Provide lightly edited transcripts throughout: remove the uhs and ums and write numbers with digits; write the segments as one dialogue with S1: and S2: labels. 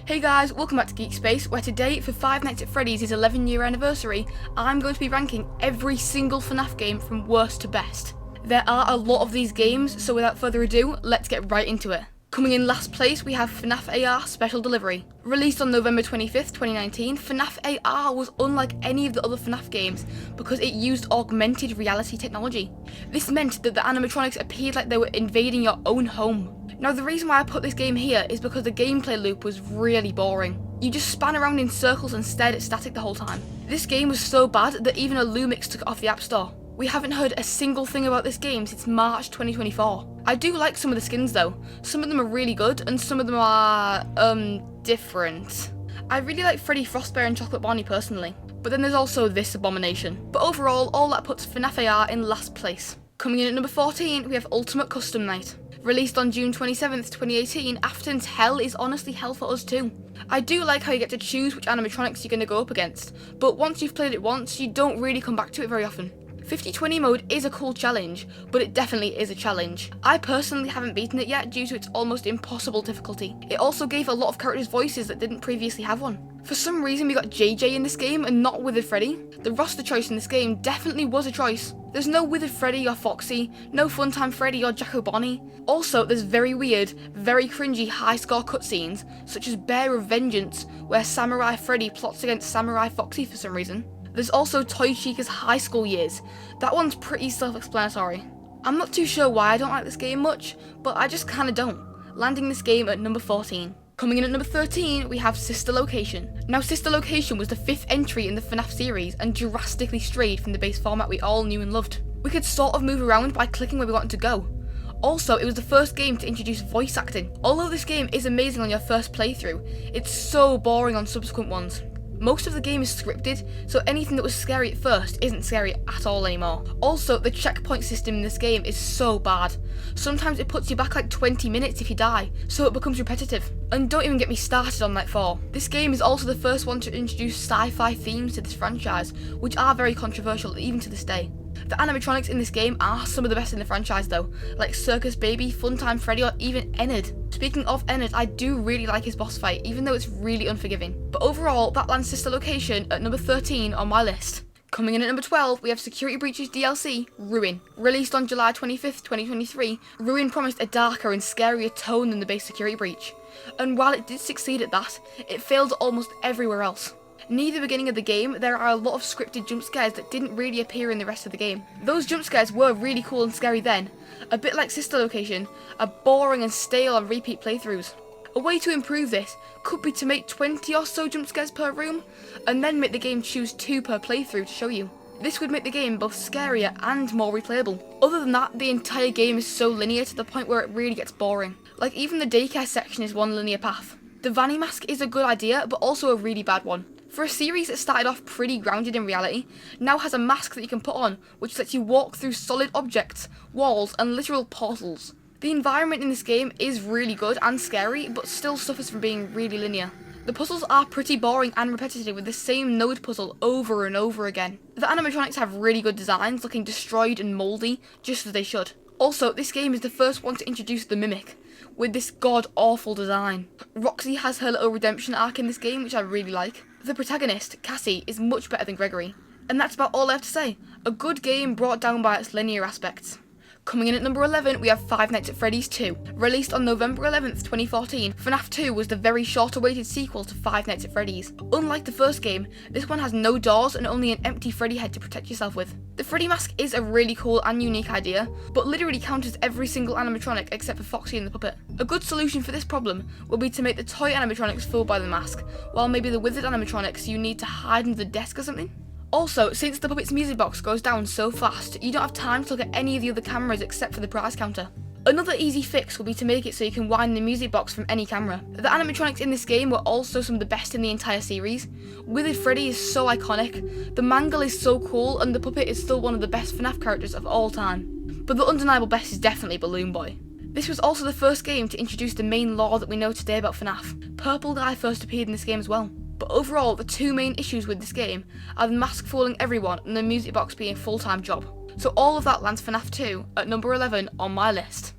S1: Hey guys, welcome back to Geek Space, where today, for Five Nights at Freddy's' 11-year anniversary, I'm going to be ranking every single FNaF game from worst to best. There are a lot of these games, so without further ado, let's get right into it. Coming in last place, we have FNaF AR Special Delivery. Released on November 25th, 2019, FNaF AR was unlike any of the other FNaF games because it used augmented reality technology. This meant that the animatronics appeared like they were invading your own home. Now, the reason why I put this game here is because the gameplay loop was really boring. You just span around in circles and stared at static the whole time. This game was so bad that even a Lumix took it off the App Store. We haven't heard a single thing about this game since March 2024. I do like some of the skins though. Some of them are really good and some of them are, different. I really like Freddy, Frostbear and Chocolate Bonnie personally, but then there's also this abomination. But overall, all that puts FNaF AR in last place. Coming in at number 14, we have Ultimate Custom Night. Released on June 27th, 2018, Afton's hell is honestly hell for us too. I do like how you get to choose which animatronics you're going to go up against, but once you've played it once, you don't really come back to it very often. 50-20 mode is a cool challenge, but it definitely is a challenge. I personally haven't beaten it yet due to its almost impossible difficulty. It also gave a lot of characters voices that didn't previously have one. For some reason we got JJ in this game and not Withered Freddy. The roster choice in this game definitely was a choice. There's no Withered Freddy or Foxy, no Funtime Freddy or Jacko Bonnie. Also, there's very weird, very cringy high score cutscenes, such as Bear of Vengeance, where Samurai Freddy plots against Samurai Foxy for some reason. There's also Toy Chica's high school years. That one's pretty self-explanatory. I'm not too sure why I don't like this game much, but I just kinda don't, landing this game at number 14. Coming in at number 13, we have Sister Location. Now, Sister Location was the 5th entry in the FNaF series and drastically strayed from the base format we all knew and loved. We could sort of move around by clicking where we wanted to go. Also, it was the first game to introduce voice acting. Although this game is amazing on your first playthrough, it's so boring on subsequent ones. Most of the game is scripted, so anything that was scary at first isn't scary at all anymore. Also, the checkpoint system in this game is so bad. Sometimes it puts you back like 20 minutes if you die, so it becomes repetitive. And don't even get me started on Night 4. This game is also the first one to introduce sci-fi themes to this franchise, which are very controversial even to this day. The animatronics in this game are some of the best in the franchise though, like Circus Baby, Funtime Freddy, or even Ennard. Speaking of Ennard, I do really like his boss fight, even though it's really unforgiving. But overall, that lands Sister Location at number 13 on my list. Coming in at number 12, we have Security Breach's DLC, Ruin. Released on July 25th, 2023, Ruin promised a darker and scarier tone than the base Security Breach. And while it did succeed at that, it failed almost everywhere else. Near the beginning of the game, there are a lot of scripted jump scares that didn't really appear in the rest of the game. Those jump scares were really cool and scary then, a bit like Sister Location, are boring and stale on repeat playthroughs. A way to improve this could be to make 20 or so jump scares per room, and then make the game choose 2 per playthrough to show you. This would make the game both scarier and more replayable. Other than that, the entire game is so linear to the point where it really gets boring. Like, even the daycare section is one linear path. The Vanny mask is a good idea, but also a really bad one. For a series that started off pretty grounded in reality, now has a mask that you can put on, which lets you walk through solid objects, walls, and literal portals. The environment in this game is really good and scary, but still suffers from being really linear. The puzzles are pretty boring and repetitive, with the same node puzzle over and over again. The animatronics have really good designs, looking destroyed and mouldy, just as they should. Also, this game is the first one to introduce the Mimic, with this god-awful design. Roxy has her little redemption arc in this game, which I really like. The protagonist, Cassie, is much better than Gregory. And that's about all I have to say. A good game brought down by its linear aspects. Coming in at number 11, we have Five Nights at Freddy's 2. Released on November 11th, 2014, FNaF 2 was the very short-awaited sequel to Five Nights at Freddy's. Unlike the first game, this one has no doors and only an empty Freddy head to protect yourself with. The Freddy mask is a really cool and unique idea, but literally counters every single animatronic except for Foxy and the puppet. A good solution for this problem would be to make the toy animatronics fooled by the mask, while maybe the withered animatronics you need to hide under the desk or something. Also, since the puppet's music box goes down so fast, you don't have time to look at any of the other cameras except for the prize counter. Another easy fix will be to make it so you can wind the music box from any camera. The animatronics in this game were also some of the best in the entire series. Withered Freddy is so iconic, the mangle is so cool, and the puppet is still one of the best FNaF characters of all time. But the undeniable best is definitely Balloon Boy. This was also the first game to introduce the main lore that we know today about FNaF. Purple Guy first appeared in this game as well. But overall, the 2 main issues with this game are the mask fooling everyone and the music box being a full-time job. So all of that lands FNaF 2 at number 11 on my list.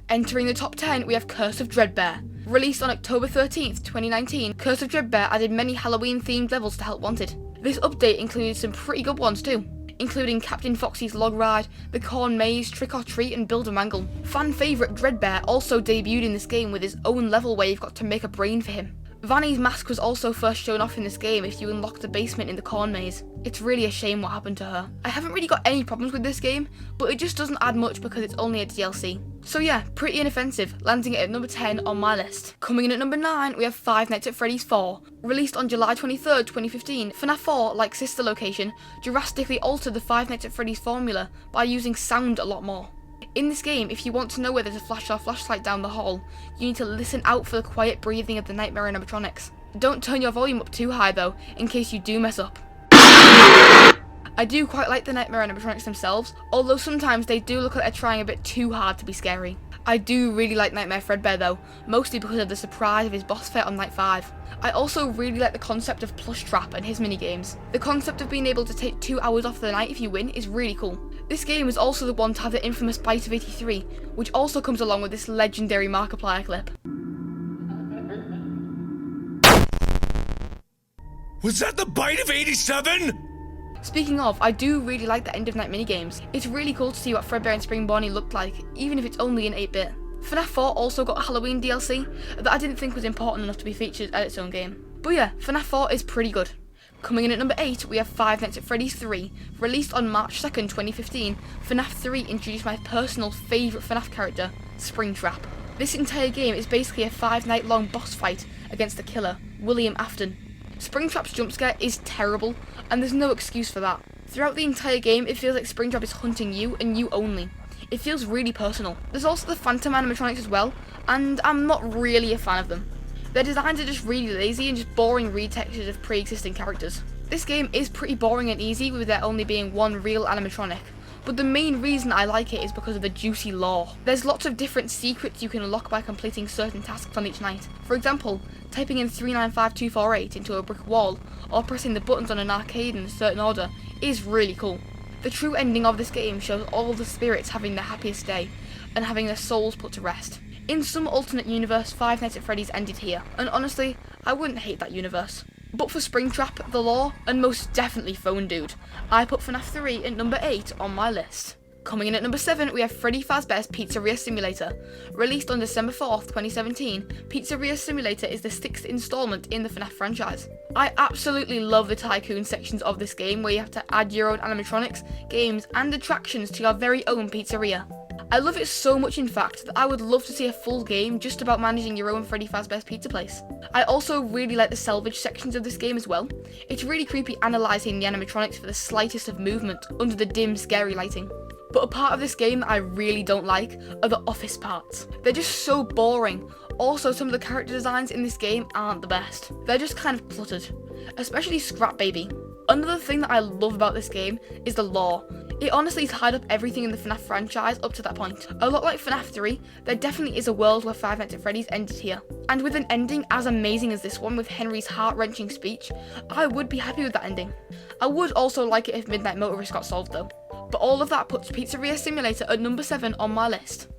S1: Entering the top 10, we have Curse of Dreadbear. Released on October 13th, 2019, Curse of Dreadbear added many Halloween-themed levels to help Wanted. This update included some pretty good ones too, including Captain Foxy's Log Ride, the Corn Maze, Trick or Treat, and Build a Mangle. Fan favourite Dreadbear also debuted in this game with his own level where you've got to make a brain for him. Vanny's mask was also first shown off in this game if you unlock the basement in the Corn Maze. It's really a shame what happened to her. I haven't really got any problems with this game, but it just doesn't add much because it's only a DLC. So yeah, pretty inoffensive, landing it at number 10 on my list. Coming in at number 9, we have Five Nights at Freddy's 4. Released on July 23rd, 2015, FNaF 4, like sister location, drastically altered the Five Nights at Freddy's formula by using sound a lot more. In this game, if you want to know whether there's a flash or flashlight down the hall, you need to listen out for the quiet breathing of the nightmare animatronics. Don't turn your volume up too high though, in case you do mess up. I do quite like the nightmare animatronics themselves, although sometimes they do look like they're trying a bit too hard to be scary. I do really like Nightmare Fredbear though, mostly because of the surprise of his boss fight on night 5. I also really like the concept of Plush Trap and his minigames. The concept of being able to take 2 hours off the night if you win is really cool. This game is also the one to have the infamous Bite of 83, which also comes along with this legendary Markiplier clip.
S2: Was that the Bite of 87?
S1: Speaking of, I do really like the end of night minigames. It's really cool to see what Fredbear and Spring Bonnie looked like, even if it's only in 8-bit. FNaF 4 also got a Halloween DLC that I didn't think was important enough to be featured at its own game. But yeah, FNaF 4 is pretty good. Coming in at number 8, we have Five Nights at Freddy's 3. Released on March 2nd, 2015, FNaF 3 introduced my personal favourite FNaF character, Springtrap. This entire game is basically a 5-night long boss fight against the killer, William Afton. Springtrap's jumpscare is terrible, and there's no excuse for that. Throughout the entire game, it feels like Springtrap is hunting you, and you only. It feels really personal. There's also the Phantom animatronics as well, and I'm not really a fan of them. Their designs are just really lazy and just boring retextures of pre-existing characters. This game is pretty boring and easy with there only being one real animatronic, but the main reason I like it is because of the juicy lore. There's lots of different secrets you can unlock by completing certain tasks on each night. For example, typing in 395248 into a brick wall, or pressing the buttons on an arcade in a certain order is really cool. The true ending of this game shows all the spirits having their happiest day, and having their souls put to rest. In some alternate universe, Five Nights at Freddy's ended here, and honestly, I wouldn't hate that universe. But for Springtrap, the lore, and most definitely Phone Dude, I put FNaF 3 at number 8 on my list. Coming in at number 7, we have Freddy Fazbear's Pizzeria Simulator. Released on December 4th, 2017, Pizzeria Simulator is the 6th installment in the FNaF franchise. I absolutely love the tycoon sections of this game where you have to add your own animatronics, games, and attractions to your very own pizzeria. I love it so much in fact that I would love to see a full game just about managing your own Freddy Fazbear's pizza place. I also really like the salvage sections of this game as well. It's really creepy analysing the animatronics for the slightest of movement under the dim scary lighting. But a part of this game that I really don't like are the office parts. They're just so boring. Also, some of the character designs in this game aren't the best. They're just kind of cluttered, especially Scrap Baby. Another thing that I love about this game is the lore. It honestly tied up everything in the FNaF franchise up to that point. A lot like FNaF 3, there definitely is a world where Five Nights at Freddy's ended here. And with an ending as amazing as this one with Henry's heart-wrenching speech, I would be happy with that ending. I would also like it if Midnight Motorist got solved though. But all of that puts Pizzeria Simulator at number 7 on my list.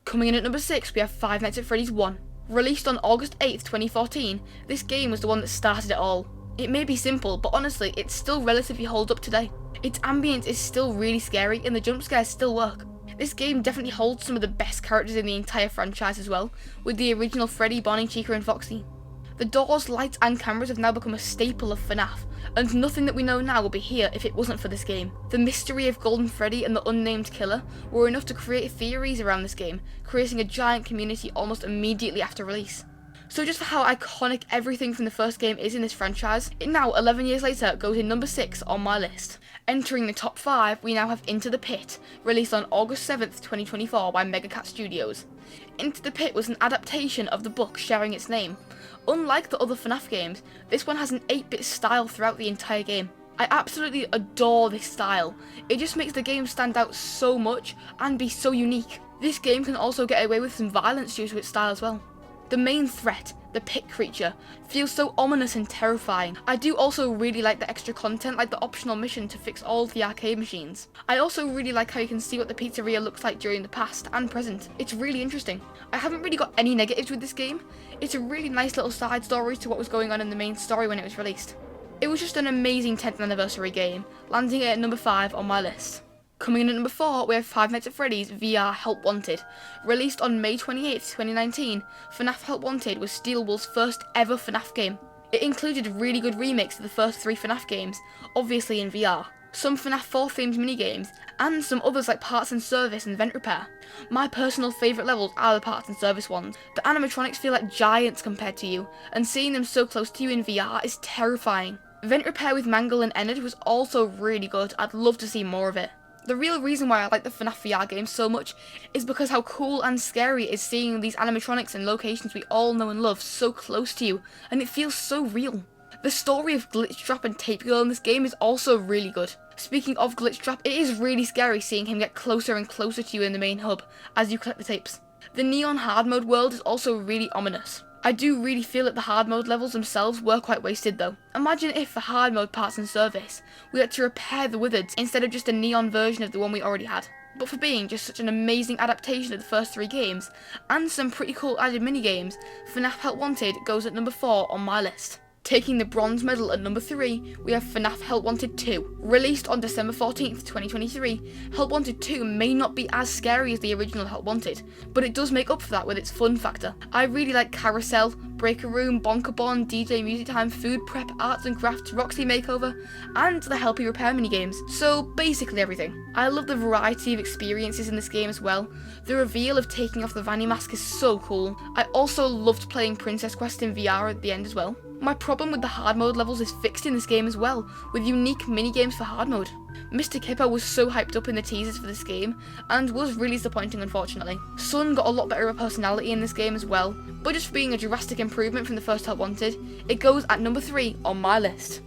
S1: Coming in at number 6, we have Five Nights at Freddy's 1. Released on August 8th, 2014, this game was the one that started it all. It may be simple, but honestly, it still relatively holds up today. Its ambience is still really scary, and the jump scares still work. This game definitely holds some of the best characters in the entire franchise as well, with the original Freddy, Bonnie, Chica and Foxy. The doors, lights and cameras have now become a staple of FNaF, and nothing that we know now would be here if it wasn't for this game. The mystery of Golden Freddy and the unnamed killer were enough to create theories around this game, creating a giant community almost immediately after release. So just for how iconic everything from the first game is in this franchise, it now, 11 years later, goes in number 6 on my list. Entering the top 5, we now have Into the Pit, released on August 7th, 2024 by Megacat Studios. Into the Pit was an adaptation of the book sharing its name. Unlike the other FNaF games, this one has an 8-bit style throughout the entire game. I absolutely adore this style. It just makes the game stand out so much and be so unique. This game can also get away with some violence due to its style as well. The main threat, the pit creature, feels so ominous and terrifying. I do also really like the extra content, like the optional mission to fix all of the arcade machines. I also really like how you can see what the pizzeria looks like during the past and present. It's really interesting. I haven't really got any negatives with this game. It's a really nice little side story to what was going on in the main story when it was released. It was just an amazing 10th anniversary game, landing it at number 5 on my list. Coming in at number 4, we have Five Nights at Freddy's VR Help Wanted. Released on May 28, 2019, FNaF Help Wanted was Steelwool's first ever FNaF game. It included really good remakes of the first 3 FNaF games, obviously in VR, some FNaF 4 themed minigames, and some others like Parts and Service and Vent Repair. My personal favourite levels are the Parts and Service ones. The animatronics feel like giants compared to you, and seeing them so close to you in VR is terrifying. Vent Repair with Mangle and Ennard was also really good. I'd love to see more of it. The real reason why I like the FNaF VR game so much is because how cool and scary it is seeing these animatronics and locations we all know and love so close to you, and it feels so real. The story of Glitchtrap and Tape Girl in this game is also really good. Speaking of Glitchtrap, it is really scary seeing him get closer and closer to you in the main hub as you collect the tapes. The neon hard mode world is also really ominous. I do really feel that the hard mode levels themselves were quite wasted though. Imagine if for hard mode Parts and Service, we had to repair the wizards instead of just a neon version of the one we already had. But for being just such an amazing adaptation of the first 3 games, and some pretty cool added minigames, FNaF Help Wanted goes at number 4 on my list. Taking the bronze medal at number 3, we have FNaF Help Wanted 2. Released on December 14th, 2023, Help Wanted 2 may not be as scary as the original Help Wanted, but it does make up for that with its fun factor. I really like Carousel, Breaker Room, Bonker Bon, DJ Music Time, Food Prep, Arts and Crafts, Roxy Makeover, and the Helpy Repair minigames, so basically everything. I love the variety of experiences in this game as well. The reveal of taking off the Vanny mask is so cool. I also loved playing Princess Quest in VR at the end as well. My problem with the hard mode levels is fixed in this game as well, with unique minigames for hard mode. Mr. Kipper was so hyped up in the teasers for this game, and was really disappointing unfortunately. Sun got a lot better of a personality in this game as well, but just for being a drastic improvement from the first Help Wanted, it goes at number 3 on my list.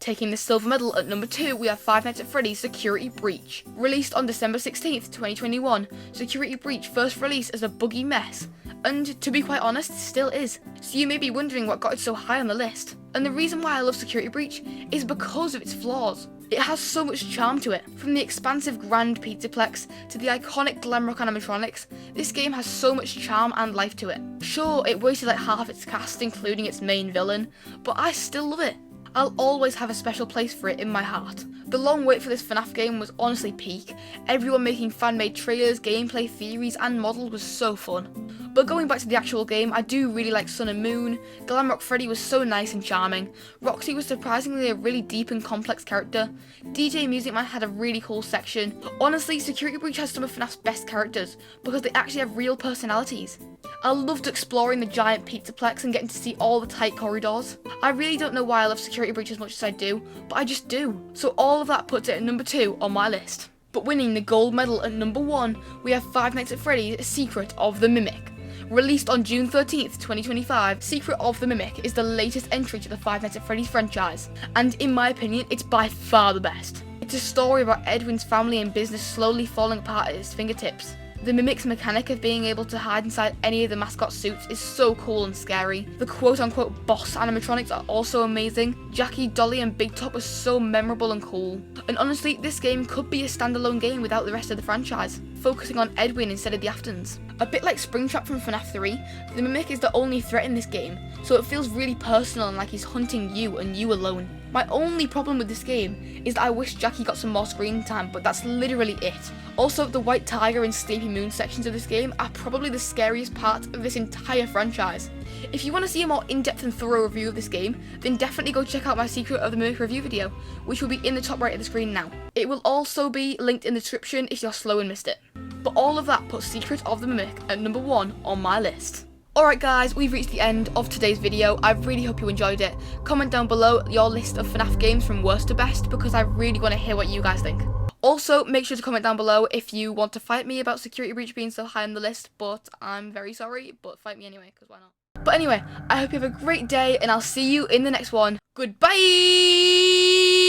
S1: Taking the silver medal at number 2, we have Five Nights at Freddy's Security Breach. Released on December 16th, 2021, Security Breach first released as a buggy mess, and to be quite honest, still is. So you may be wondering what got it so high on the list. And the reason why I love Security Breach is because of its flaws. It has so much charm to it. From the expansive grand pizzaplex to the iconic glam rock animatronics, this game has so much charm and life to it. Sure, it wasted like half its cast including its main villain, but I still love it. I'll always have a special place for it in my heart. The long wait for this FNaF game was honestly peak. Everyone making fan-made trailers, gameplay theories and models was so fun. But going back to the actual game, I do really like Sun and Moon. Glamrock Freddy was so nice and charming. Roxy was surprisingly a really deep and complex character. DJ Music Man had a really cool section. Honestly, Security Breach has some of FNAF's best characters because they actually have real personalities. I loved exploring the giant pizzaplex and getting to see all the tight corridors. I really don't know why I love Security Breach as much as I do, but I just do. So all of that puts it at number 2 on my list. But winning the gold medal at number 1, we have Five Nights at Freddy's Secret of the Mimic. Released on June 13th, 2025, Secret of the Mimic is the latest entry to the Five Nights at Freddy's franchise, and in my opinion, it's by far the best. It's a story about Edwin's family and business slowly falling apart at his fingertips. The Mimic's mechanic of being able to hide inside any of the mascot suits is so cool and scary. The quote-unquote boss animatronics are also amazing. Jackie, Dolly and Big Top are so memorable and cool. And honestly, this game could be a standalone game without the rest of the franchise, focusing on Edwin instead of the Aftons. A bit like Springtrap from FNAF 3, the Mimic is the only threat in this game, so it feels really personal and like he's hunting you and you alone. My only problem with this game is that I wish Jackie got some more screen time, but that's literally it. Also, the White Tiger and Sleepy Moon sections of this game are probably the scariest part of this entire franchise. If you want to see a more in-depth and thorough review of this game, then definitely go check out my Secret of the Mimic review video, which will be in the top right of the screen now. It will also be linked in the description if you're slow and missed it. But all of that puts Secret of the Mimic at number 1 on my list. Alright guys, we've reached the end of today's video. I really hope you enjoyed it. Comment down below your list of FNAF games from worst to best because I really want to hear what you guys think. Also, make sure to comment down below if you want to fight me about Security Breach being so high on the list, but I'm very sorry, but fight me anyway, because why not? But anyway, I hope you have a great day and I'll see you in the next one. Goodbye!